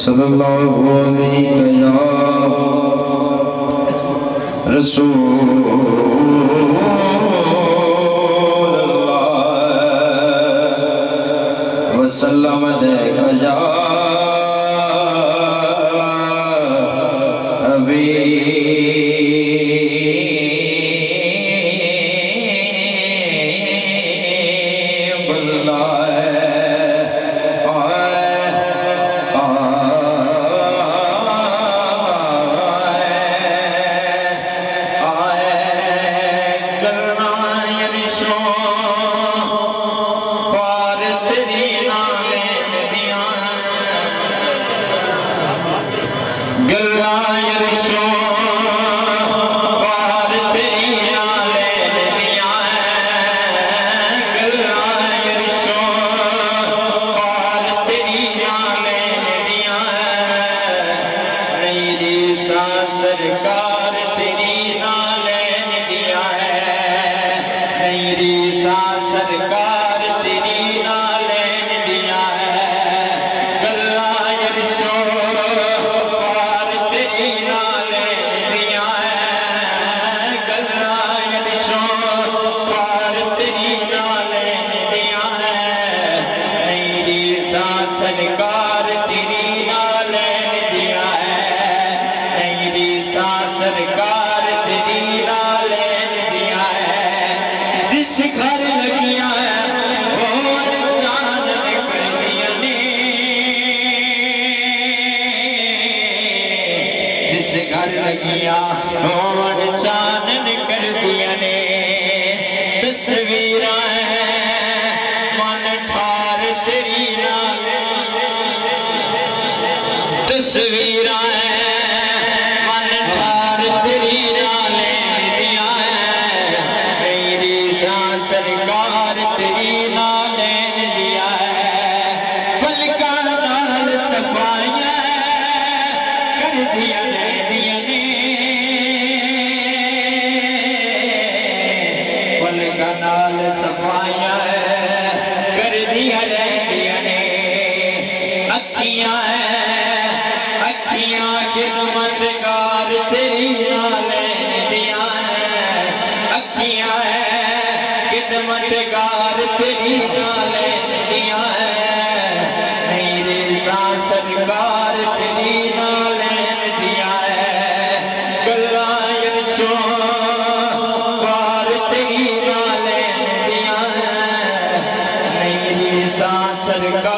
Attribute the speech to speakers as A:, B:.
A: सल्लल्लाहु अलैहि या रसूलल्लाह वसल्लम अलैका या सरकार तेरी नालेन दिया है, मेरी सा सरकार तेरी नालेन दिया है, गल्ला यरशो पार तेरी नालेन दिया है, गल्ला यरशो पार तेरी नालेन दिया है, मेरी सा सरकार तेरी नालेन दिया है, सरकार तेरी नालेन दिया है, जिस घर लगिया है और चांद निकल दिया ने, जिस घर लगिया और चांद निकल दिया ने, तस्वीर है मन ठार तेरी नालेन, तस्वीर है सरकार तेरी नालेन दिया है, पलका नाल सफाया कर दिया ने, पलका नाल सफाया कर दिया ने, अखियां अखियां खिदमतगार तेरी नालेन दिया है, अखियां खिदमतगार तेरी नालेन दिया है, मेरे सा सरकार तेरी नालेन दिया है, गल्ला यरशो पार तेरी नालेन दिया है, मेरी सा सरकार